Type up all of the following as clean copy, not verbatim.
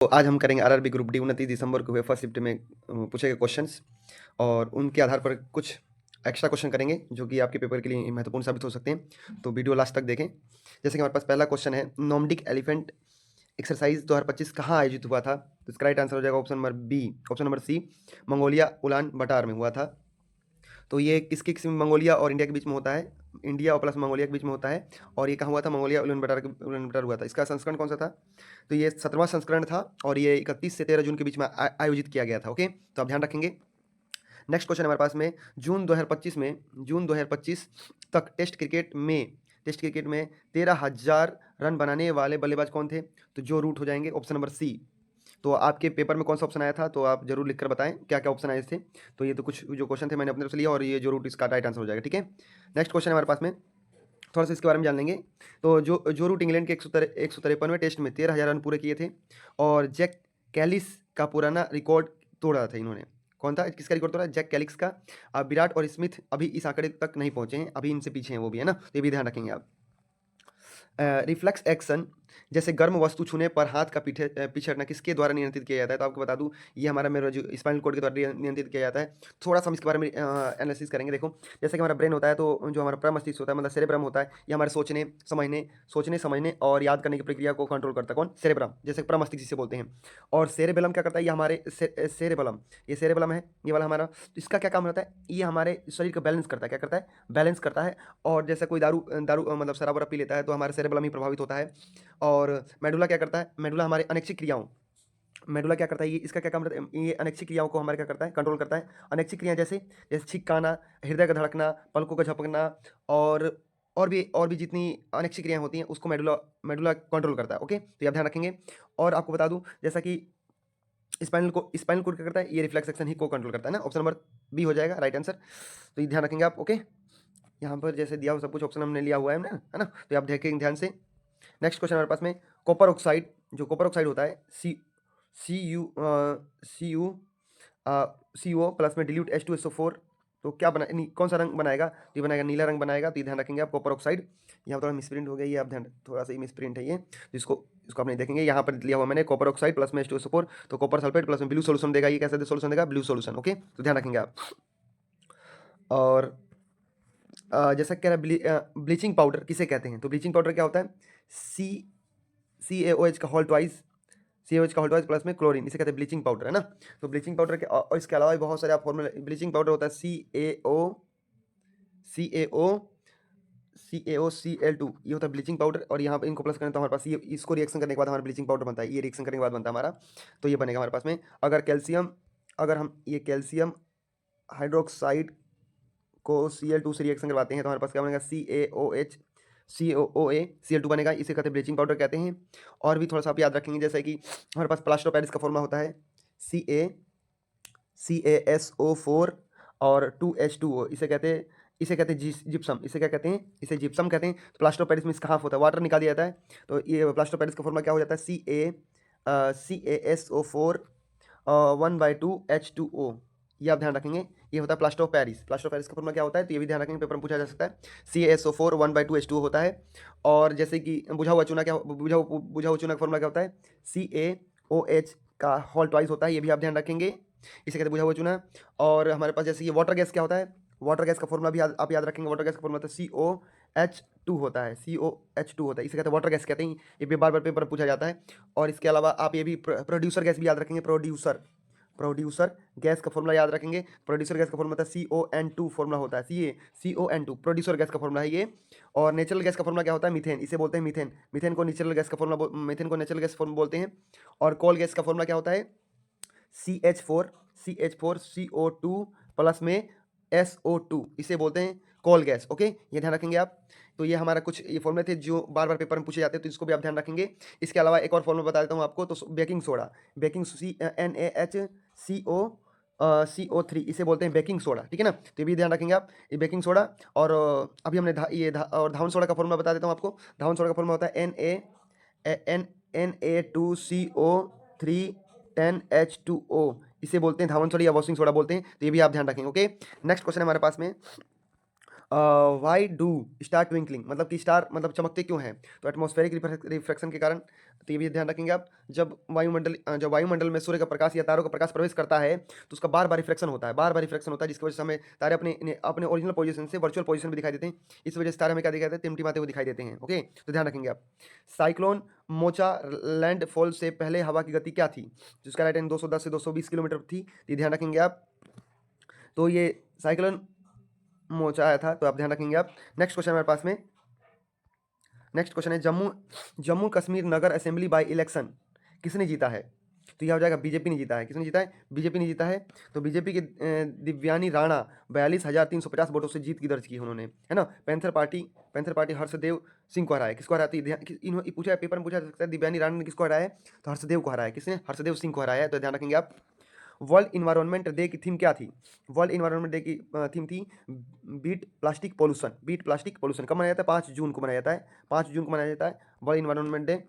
तो आज हम करेंगे आरआरबी ग्रुप डी 29 दिसंबर को हुए फर्स्ट शिफ्ट में पूछे गए क्वेश्चंस और उनके आधार पर कुछ एक्स्ट्रा क्वेश्चन करेंगे जो कि आपके पेपर के लिए महत्वपूर्ण साबित हो सकते हैं। तो वीडियो लास्ट तक देखें। जैसे कि हमारे पास पहला क्वेश्चन है, नॉर्डिक एलिफेंट एक्सरसाइज 2025 कहाँ आयोजित हुआ था? तो इसका राइट आंसर हो जाएगा option number C, Mongolia Ulan Bator में हुआ था। तो ये किसके किस मंगोलिया और इंडिया के बीच में होता है? इंडिया और प्लस मंगोलिया के बीच में होता है। और ये कहाँ हुआ था? मंगोलिया उलान बटार हुआ था। इसका संस्करण कौन सा था? तो ये 17वां संस्करण था और ये 31 से 13 जून के बीच में आयोजित किया गया था। ओके, तो आप ध्यान रखेंगे। नेक्स्ट क्वेश्चन हमारे पास में, जून 2025 तक टेस्ट क्रिकेट में 13,000 रन बनाने वाले बल्लेबाज कौन थे? तो जो रूट हो जाएंगे ऑप्शन नंबर सी। तो आपके पेपर में कौन सा ऑप्शन आया था तो आप जरूर लिखकर बताएं क्या क्या ऑप्शन आए थे। तो ये तो कुछ जो क्वेश्चन थे मैंने अपने तरफ से लिया और ये जो रूट इसका राइट आंसर हो जाएगा। ठीक है, नेक्स्ट क्वेश्चन हमारे पास में, थोड़ा सा इसके बारे में जान लेंगे। तो जो रूट इंग्लैंड के 153वें टेस्ट में 13,000 रन पूरे किए थे और जैक कैलिस का पुराना रिकॉर्ड तोड़ा था इन्होंने। कौन था? किसका रिकॉर्ड तोड़ा? जैक कैलिस का। अब विराट और स्मिथ अभी इस आंकड़े तक नहीं पहुंचे हैं, अभी इनसे पीछे हैं वो भी, है ना? तो ये भी ध्यान रखेंगे आप। रिफ्लेक्स एक्शन, जैसे गर्म वस्तु छूने पर हाथ का पीछे हटना किसके द्वारा नियंत्रित किया जाता है? तो आपको बता दूं, ये हमारा मेरा जो स्पाइनल कॉर्ड के द्वारा नियंत्रित किया जाता है। थोड़ा सा हम इसके बारे में एनालिसिस करेंगे। देखो, जैसे कि हमारा ब्रेन होता है, तो जो हमारा प्रमस्तिष्क होता है, मतलब सेरेब्रम होता है, ये हमारे सोचने समझने और याद करने की प्रक्रिया को कंट्रोल करता है। कौन? सेरेब्रम, जैसे प्रमस्तिष्क जिसे बोलते हैं। और सेरेबेलम क्या करता है? ये हमारे सेरेबेलम, ये सेरेबेलम है, ये वाला हमारा। तो इसका क्या काम रहता है? ये हमारे शरीर का बैलेंस करता है। क्या करता है? बैलेंस करता है। और जैसे कोई दारू दारू मतलब शराब वराब पी लेता है तो हमारे सेरेबेलम ही प्रभावित होता है। और मेडुला क्या करता है? मेडुला हमारे अनैच्छिक क्रियाओं, मेडुला क्या करता है? ये इसका क्या काम रहता है? ये अनैच्छिक क्रियाओं को हमारे क्या करता है? कंट्रोल करता है। अनैच्छिक क्रियाएं जैसे जैसे छींक आना, हृदय का धड़कना, पलकों का झपकना और और भी जितनी अनैच्छिक क्रियाएं होती हैं उसको मेडुला मेडुला कंट्रोल करता है। ओके, तो ये आप ध्यान रखेंगे। और आपको बता दूं, जैसा कि स्पाइनल कोड क्या करता है? ये रिफ्लेक्स एक्शन ही को कंट्रोल करता है ना। ऑप्शन नंबर बी हो जाएगा राइट आंसर। तो ये ध्यान रखेंगे आप। ओके, यहाँ पर जैसे दिया हो सब कुछ ऑप्शन हमने लिया हुआ है ना, तो आप देखेंगे ध्यान से। नेक्स्ट क्वेश्चन हमारे पास में, कॉपर ऑक्साइड, जो कॉपर ऑक्साइड होता है, C U C U C O plus में डिल्यूट H2SO4, तो क्या बना नहीं, कौन सा रंग बनाएगा? तो ये बनाएगा नीला रंग बनाएगा। तो ये ध्यान रखेंगे आप, कॉपर ऑक्साइड। यहाँ थोड़ा मिसप्रिंट हो गया, ये आप ध्यान, थोड़ा सा मिसप्रिंट है ये, जिसको इसको आप नहीं देखेंगे। यहाँ पर लिया हुआ मैंने कॉपर ऑक्साइड प्लस में H2SO4, तो कॉपर सल्फेट प्लस में ब्लू सोल्यूशन देगा। ये कैसा सोल्यूशन देगा? Blue solution. ओके, तो ध्यान रखेंगे आप। और जैसा कह रहा है, ब्लीचिंग पाउडर किसे कहते हैं? तो ब्लीचिंग पाउडर क्या होता है? CaOH का होल ट्वाइस, CaOH का होल ट्वाइस प्लस में क्लोरीन, इसे कहते हैं ब्लीचिंग पाउडर, है ना? तो ब्लीचिंग पाउडर के और इसके अलावा भी बहुत सारे आप फॉर्मूले, ब्लीचिंग पाउडर होता है CaCl2, ये होता है ब्लीचिंग पाउडर। और यहाँ पे इनको प्लस करें तो हमारे पास ये, इसको रिएक्शन करने के बाद हमारा ब्लीचिंग पाउडर बनता है। ये रिएक्शन करने के बाद बनता है हमारा, तो ये बनेगा हमारे पास में। अगर हम ये कैल्शियम हाइड्रोक्साइड को Cl2 से रिएक्शन करवाते हैं तो हमारे पास क्या बनेगा? CaOH COOA Cl2 बनेगा। इसे कहते हैं ब्लीचिंग पाउडर कहते हैं। और भी थोड़ा सा आप याद रखेंगे, जैसे कि हमारे पास प्लास्टर ऑफ पेरिस का फॉर्मूला होता है CaSO4 और 2H2O, इसे कहते हैं जिप्सम। इसे क्या कहते हैं? इसे जिप्सम कहते हैं। तो प्लास्टर ऑफ पेरिस में इसका हाफ होता है, वाटर निकाल दिया जाता है। तो ये प्लास्टर ऑफ पेरिस का फॉर्मूला क्या हो जाता है? CaSO4 1/2H2O, ये आप ध्यान रखेंगे। ये होता है plaster of Paris. Plaster of Paris का फॉर्मूला क्या होता है? तो ये भी ध्यान रखेंगे, पेपर में पूछा जा सकता है। CaSO4 1/2H2O होता है। और जैसे कि बुझा हुआ चूना का फॉर्मूला क्या होता है? CaOH का होल ट्वाइस होता है, ये भी आप ध्यान रखेंगे, इसे कहते हैं बुझा हुआ चूना। और हमारे पास जैसे ये वाटर गैस क्या होता है? वाटर गैस का फॉर्मूला भी आप याद रखेंगे। वाटर गैस का फॉर्मूला तो COH2 होता है, COH2 होता है, इसे कहते हैं वाटर गैस कहते हैं। ये भी बार बार पेपर में पूछा जाता है। और इसके अलावा आप ये भी प्रोड्यूसर गैस भी याद रखेंगे। प्रोड्यूसर गैस का फॉर्मूला याद रखेंगे। प्रोड्यूसर गैस का फॉर्मूला होता है CON2 फॉर्मूला होता है, CON2 प्रोड्यूसर गैस का फॉर्मूला है ये। और नेचुरल गैस का फॉर्मूला क्या होता है? मीथेन, इसे बोलते हैं मीथेन। मीथेन को नेचुरल गैस फॉर्मूला बोलते हैं। और कोल गैस का फॉर्मूला क्या होता है? CH4CO2 प्लस में SO2, इसे बोलते हैं कोल गैस। ओके, ये ध्यान रखेंगे आप। तो ये हमारा कुछ ये फॉर्मूले थे जो बार बार पेपर में पूछे जाते हैं, तो इसको भी आप ध्यान रखेंगे। इसके अलावा एक और फॉर्मूला बता देता हूँ आपको, तो बेकिंग सोडा, NaHCO3, इसे बोलते हैं बेकिंग सोडा। ठीक है ना? तो ये भी ध्यान रखेंगे आप, ये बेकिंग सोडा। और अभी हमने और धावन सोडा का फॉर्मूला बता देता हूँ आपको। धावन सोडा का फॉर्मूला होता है Na2CO3 10H2O, इसे बोलते हैं धावन सोडा या वॉशिंग सोडा बोलते हैं। तो ये भी आप ध्यान रखेंगे। ओके, नेक्स्ट क्वेश्चन हमारे पास में, वाई डू स्टार ट्विंकलिंग, मतलब कि स्टार मतलब चमकते क्यों हैं? तो एटमॉस्फेरिक रिफ्रैक्शन के कारण। तो ये भी ध्यान रखेंगे आप। जब वायुमंडल में सूर्य का प्रकाश या तारों का प्रकाश प्रवेश करता है तो उसका बार बार रिफ्लेक्शन होता है, बार बार रिफ्लेक्शन होता है, जिसकी वजह से हमें तारे अपने अपने ओरिजिनल पोजीशन से वर्चुअल पोजीशन में दिखाई देते हैं। इस वजह से तारे हमें क्या दिखाई देते हैं? टिमटिमाते हुए दिखाई देते हैं। ओके, तो ध्यान रखेंगे आप। साइक्लोन मोचा लैंडफॉल से पहले हवा की गति क्या थी? जिसका राइट एंड 210 से 220 किलोमीटर थी। ये ध्यान रखेंगे आप। तो ये साइक्लोन मोचा आया था, तो आप ध्यान रखेंगे आप। नेक्स्ट क्वेश्चन हमारे पास में, नेक्स्ट क्वेश्चन है जम्मू कश्मीर नगर असेंबली बाय इलेक्शन किसने जीता है? तो यह हो जाएगा बीजेपी ने जीता है। किसने जीता है? बीजेपी ने जीता है। तो बीजेपी के दिव्यानी राणा 42,350 वोटों से जीत की दर्ज की उन्होंने, है ना। पैंथर पार्टी हर्षदेव सिंह को हराया। किसको हराया? तो इन्होंने पूछा है, पेपर में पूछा जा सकता है दिव्यानी राणा ने किसको हराया है? तो हर्षदेव को हराया। किसने? हर्षदेव सिंह को हराया है। तो ध्यान रखेंगे आप। वर्ल्ड इन्वायरमेंट डे की थीम क्या थी? वर्ल्ड इन्वायरमेंट डे की थीम थी beat plastic pollution. Beat plastic pollution कब मनाया जाता है? 5 जून को मनाया जाता है। 5 जून को मनाया जाता है वर्ल्ड इन्वायरमेंट डे।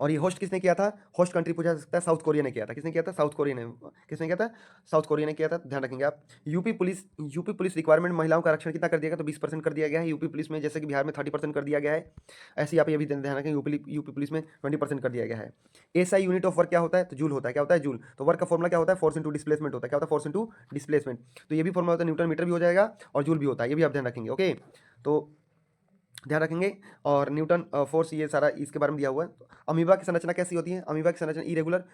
और ये होस्ट किसने किया था? होस्ट कंट्री पूछा जा सकता है, साउथ कोरिया ने किया था। किसने किया था? साउथ कोरिया ने। किसने किया था? साउथ कोरिया ने किया था। ध्यान रखेंगे आप। यूपी पुलिस रिक्वायरमेंट महिलाओं का आरक्षण कितना कर दिया गया? तो 20% कर दिया गया है यूपी पुलिस में, जैसे कि बिहार में 30% कर दिया गया है। ऐसे ही आप ये भी ध्यान रखें, यूपी पुलिस में 20% कर दिया गया है। एसआई यूनिट ऑफ वर्क क्या होता है? तो जूल होता है। क्या होता है? जूल। तो वर्क का फॉर्मुला क्या होता है? फोर्स इंटू डिस्प्लेसमेंट होता है। क्या होता है? Force into displacement. तो ये भी फॉर्मुला होता है, न्यूटन मीटर भी हो जाएगा और जूल भी होता है। ये भी आप ध्यान रखेंगे। ओके, तो ध्यान रखेंगे। और न्यूटन फोर्स, ये सारा इसके बारे में दिया हुआ है। तो अमीबा की संरचना कैसी होती है? अमीबा की संरचना इरेगुलर,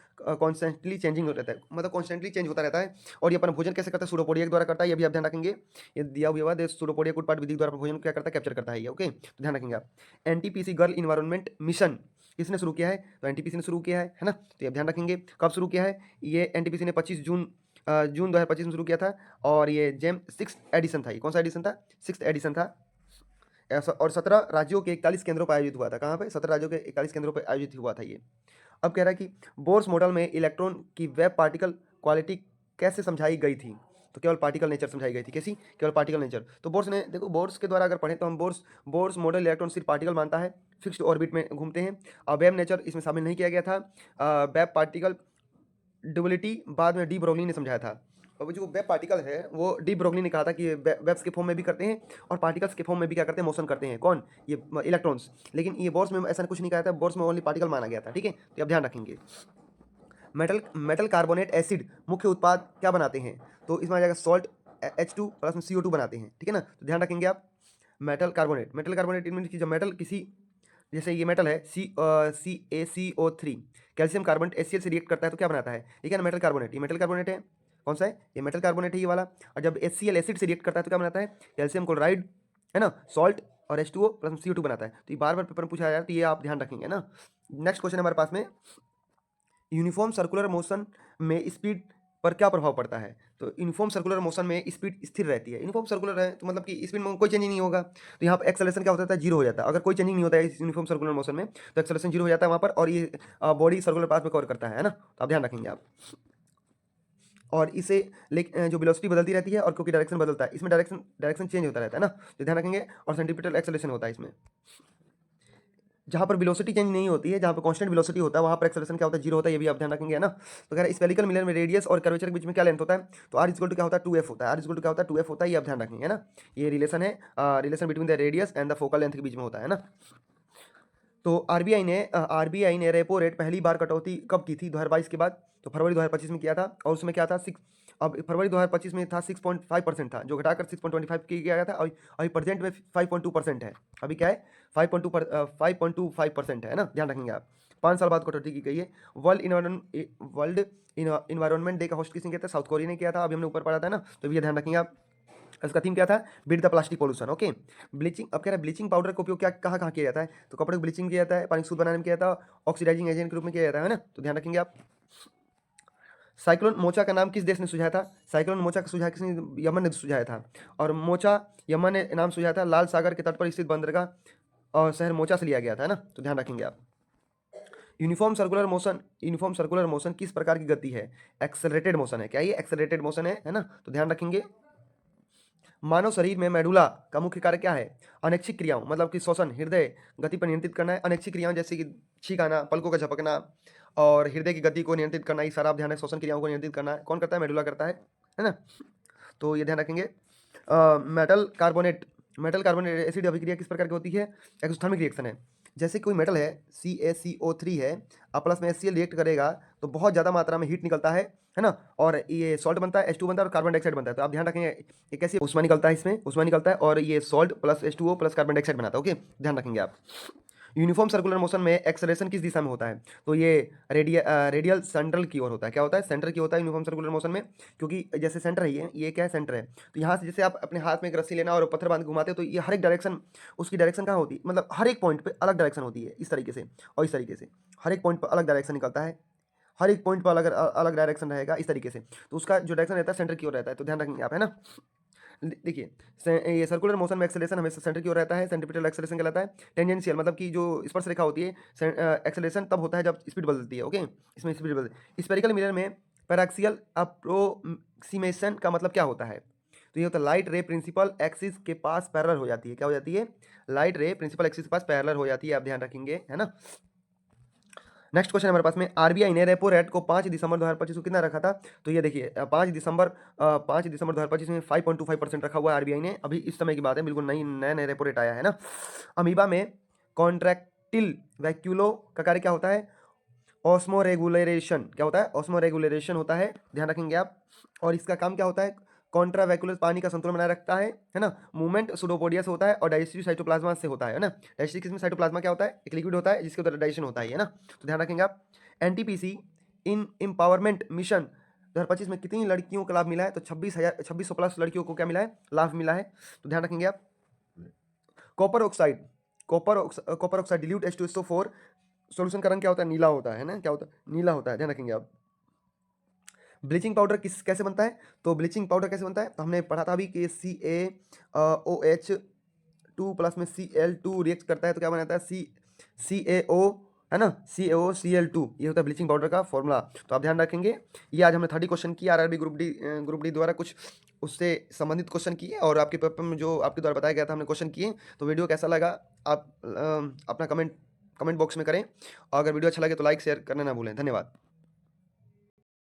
कॉन्स्टेंटली चेंजिंग रहता है, मतलब कॉन्स्टेंटली चेंज होता रहता है। और ये अपना भोजन कैसे करता है? सूडोपोडिया के द्वारा करता है। ये भी आप ध्यान रखेंगे। ये दिया हुआ है, सूडोपोडिया कुटपाट विधि के द्वारा भोजन क्या करता है? कैप्चर करता है ये। ओके, तो ध्यान रखेंगे आप। एनटीपीसी गर्ल इन्वायरमेंट मिशन किसने शुरू किया है? तो एनटीपीसी ने शुरू किया है ना। तो ये आप ध्यान रखेंगे। कब शुरू किया है? ये एनटीपीसी ने 25 जून 2025 में शुरू किया था। और ये जेम 6th एडिशन था। ये कौन सा एडिशन था? 6th एडिशन था। और 17 राज्यों के 41 केंद्रों पर आयोजित हुआ था। कहाँ पे? 17 राज्यों के 41 केंद्रों पर आयोजित हुआ था ये। अब कह रहा है कि बोर्स मॉडल में इलेक्ट्रॉन की वेब पार्टिकल क्वालिटी कैसे समझाई गई थी? तो केवल पार्टिकल नेचर समझाई गई थी। कैसी? केवल पार्टिकल नेचर। तो बोर्स ने, देखो बोर्स के द्वारा अगर पढ़ें तो हम बोर्स मॉडल इलेक्ट्रॉन सिर्फ पार्टिकल मानता है, फिक्स्ड ऑर्बिट में घूमते हैं। और वेब नेचर इसमें शामिल नहीं किया गया था। वेब पार्टिकल ड्युअलिटी बाद में डी ब्रोगली ने समझाया था। और वो जो वेब पार्टिकल है वो डी ब्रोगली ने कहा था कि वेब्स के फॉर्म में भी करते हैं और पार्टिकल्स के फॉर्म में भी क्या करते हैं? मोशन करते हैं। कौन? ये इलेक्ट्रॉन्स। लेकिन ये बोर्स में ऐसा कुछ नहीं कहा था, बोर्स में ओनली पार्टिकल माना गया था। ठीक है, तो आप ध्यान रखेंगे। मेटल कार्बोनेट एसिड मुख्य उत्पाद क्या बनाते हैं? तो इसमें आ जाएगा सॉल्ट, H2 प्लस में CO2 बनाते हैं। ठीक है ना, तो ध्यान रखेंगे आप। मेटल कार्बोनेट इनमें जब मेटल किसी, जैसे ये मेटल है CaCO3, कैल्शियम कार्बोनेट HCl से रिएक्ट करता है तो क्या बनाता है? ठीक है ना, मेटल कार्बोनेट। ये मेटल कार्बोनेट है। कौन सा है? ये मेटल कार्बोनेट है, ये वाला। और जब HCl एसिड से रिएक्ट करता है तो क्या बनाता है? कैल्शियम क्लोराइड, है ना, सॉल्ट और H2O प्लस CO2 बनाता है। तो ये बार बार पेपर में पूछा जा रहा है, तो ये आप ध्यान रखेंगे ना। नेक्स्ट क्वेश्चन हमारे पास में, यूनिफॉर्म सर्कुलर मोशन में स्पीड पर क्या प्रभाव पड़ता है? तो यूनिफॉर्म सर्कुलर मोशन में स्पीड स्थिर रहती है। यूनिफॉर्म सर्कुलर है तो मतलब कि स्पीड में कोई चेंज नहीं होगा। तो यहाँ पर एक्सेलरेशन क्या होता है? जीरो हो जाता है। अगर कोई चेंजिंग नहीं होता है इस यूनिफॉर्म सर्कुलर मोशन में तो एक्सेलरेशन जीरो हो जाता है वहाँ पर। और ये बॉडी सर्कुलर पाथ में कवर करता है ना, तो आप ध्यान रखेंगे आप। और इसे जो वेलोसिटी बदलती रहती है और क्योंकि डायरेक्शन बदलता है, इसमें डायरेक्शन चेंज होता रहता है ना, तो ध्यान रखेंगे। और सेंट्रीपिटल एक्सेलरेशन होता है इसमें। जहाँ पर वेलोसिटी चेंज नहीं होती है, जहाँ पर कांस्टेंट वेलोसिटी होता है, वहाँ पर एक्सेलरेशन क्या होता है? जीरो होता है। ये भी आप ध्यान रखेंगे, है ना। तो कह स्पेरिकल मिरर में रेडियस और कर्वेचर के बीच में क्या लेंथ होता है? तो R इक्वल टू क्या होता है? 2f होता है। R इक्वल टू क्या होता है? 2f होता है। ये आप ध्यान रखेंगे, है ना। ये रिलेशन है, relation between the radius and the focal length के बीच में होता है ना। तो आरबीआई ने रेपो रेट पहली बार कटौती कब की थी? 2022 के बाद। तो फरवरी 2025 में किया था। और उसमें क्या था? अब फरवरी 2025 में था 6.5% था, जो घटाकर 6.25 किया गया था। और अभी प्रेजेंट में 5.2% है। अभी क्या है? 5.25% है ना, ध्यान रखेंगे आप। 5 साल बाद कटौती की गई है। वर्ल्ड इन्वायरमेंट डे का होस्ट किसने किया था? साउथ कोरिया ने किया था। अभी हमने ऊपर पढ़ा था ना, तो ये ध्यान रखेंगे आप। इसका थीम क्या था? Beat the plastic pollution. Okay, bleaching. अब कह रहा है ब्लीचिंग पाउडर का उपयोग क्या कहाँ कहाँ किया जाता है? तो कपड़े को ब्लीचिंग किया जाता है, पानी को शुद्ध बनाने में किया जाता है, ऑक्सीडाइजिंग एजेंट के रूप में किया जाता है ना, तो ध्यान रखेंगे आप। साइक्लोन मोचा का नाम किस देश ने सुझाया था? साइक्लोन मोचा का सुझाव किसने? यमन ने सुझाया था। और मोचा यमन ने नाम सुझाया था। लाल सागर के तट पर स्थित बंदरगाह और शहर मोचा से लिया गया था ना, तो ध्यान रखेंगे आप। यूनिफॉर्म सर्कुलर मोशन किस प्रकार की गति है? एक्सेलरेटेड मोशन है। क्या ये एक्सेलरेटेड मोशन है ना, तो ध्यान रखेंगे। मानव शरीर में मेडुला का मुख्य कार्य क्या है? अनैच्छिक क्रियाओं, मतलब कि श्वसन, हृदय गति पर नियंत्रित करना है। अनैच्छिक क्रियाओं जैसे कि छींक आना, पलकों का झपकना और हृदय की गति को नियंत्रित करना, ये सारा आप ध्यान है। श्वसन क्रियाओं को नियंत्रित करना है कौन करता है? मेडुला करता है ना। तो ये ध्यान रखेंगे। मेटल कार्बोनेट एसिड अभिक्रिया किस प्रकार की होती है? एक्सोथर्मिक रिएक्शन है। जैसे कोई मेटल है CaCO3 है, अब प्लस में HCl रिएक्ट करेगा तो बहुत ज़्यादा मात्रा में हीट निकलता है ना, और ये सॉल्ट बनता है, H2 बनता है और कार्बन डाइऑक्साइड बनता है। तो आप ध्यान रखेंगे ये कैसे उष्मा निकलता है, इसमें उष्मा निकलता है और ये salt plus H2O plus carbon dioxide बनाता है। ओके, ध्यान रखेंगे आप। यूनिफॉर्म सर्कुलर मोशन में एक्सेलरेशन किस दिशा में होता है? तो ये रेडियल सेंट्रल की ओर होता है। क्या होता है? सेंटर की होता है यूनिफॉर्म सर्कुलर मोशन में, क्योंकि जैसे सेंटर है ये क्या है? सेंटर है। तो यहाँ से जैसे आप अपने हाथ में एक रस्सी लेना और पत्थर बांध के घुमाते हो तो ये हर एक डायरेक्शन, उसकी डायरेक्शन कहाँ होती है, मतलब हर एक पॉइंट पे अलग डायरेक्शन होती है, इस तरीके से और इस तरीके से हर एक पॉइंट पर अलग डायरेक्शन निकलता है, हर एक पॉइंट पर अलग अलग डायरेक्शन रहेगा इस तरीके से। तो उसका जो डायरेक्शन रहता है सेंटर की ओर रहता है। तो ध्यान रखेंगे आप, है ना। देखिए, ये सर्कुलर मोशन में एक्सेलरेशन हमेशा सेंटर की ओर रहता है, सेंट्रीपिटल एक्सेलरेशन कहलाता है। टेंजेंशियल मतलब कि जो स्पर्श रेखा होती है, एक्सेलरेशन तब होता है जब स्पीड बदलती है। ओके, इसमें स्पीड बदल। स्पेरिकल मिरर में पैराक्सियल अप्रोक्सीमेशन का मतलब क्या होता है? तो ये होता है लाइट रे प्रिंसिपल एक्सिस के पास पैरेलल हो जाती है। क्या हो जाती है? लाइट रे प्रिंसिपल एक्सिस के पास पैरेलल हो जाती है, आप ध्यान रखेंगे, है ना। नेक्स्ट क्वेश्चन हमारे पास में, आरबीआई ने रेपो रेट को 5 दिसंबर 2025 को कितना रखा था? तो ये देखिए 5 दिसंबर 2025 में 5.25% रखा हुआ है आरबीआई ने। अभी इस समय की बात है, बिल्कुल नया रेपो रेट आया है ना। अमीबा में कॉन्ट्रैक्टिल वैक्यूलो का कार्य क्या होता है? Osmo regulation. क्या होता है? ऑस्मो रेगुलेशन होता है, ध्यान रखेंगे आप। और इसका काम क्या होता है? कॉन्ट्रावैक्यूलर पानी का संतुलन बनाए रखता है ना। मूवमेंट सुडोपोडिया से होता है और डाइजेस्टिव साइटोप्लाज्मा से होता है ना। डाइजेस्टिव किसमें? साइटोप्लाज्मा क्या होता है? एक लिक्विड होता है जिसके अंदर डाइजेशन होता है ना। तो ध्यान रखेंगे आप। एनटीपीसी इन एम्पावरमेंट मिशन 2025 में कितनी लड़कियों को लाभ मिला है? तो 2600 प्लस लड़कियों को क्या मिला है? लाभ मिला है। तो ध्यान रखेंगे आप। Copper oxide dilute H2SO4 solution का रंग क्या होता है? नीला होता है ना। क्या होता है? नीला होता है, ध्यान रखेंगे आप। ब्लीचिंग पाउडर कैसे बनता है? तो ब्लीचिंग पाउडर कैसे बनता है? तो हमने पढ़ा था अभी कि CaOH2 प्लस में Cl2 रिएक्ट करता है तो क्या बनाता है? CaO, है ना, CaOCl2, ये होता है ब्लीचिंग पाउडर का फॉर्मूला। तो आप ध्यान रखेंगे। ये आज हमने 30 क्वेश्चन किया आरआरबी ग्रुप डी द्वारा, कुछ उससे संबंधित क्वेश्चन किए और आपके पेपर में जो आपके द्वारा बताया गया था हमने क्वेश्चन किए। तो वीडियो कैसा लगा आप अपना कमेंट बॉक्स में करें, और अगर वीडियो अच्छा लगे तो लाइक शेयर करना ना भूलें। धन्यवाद।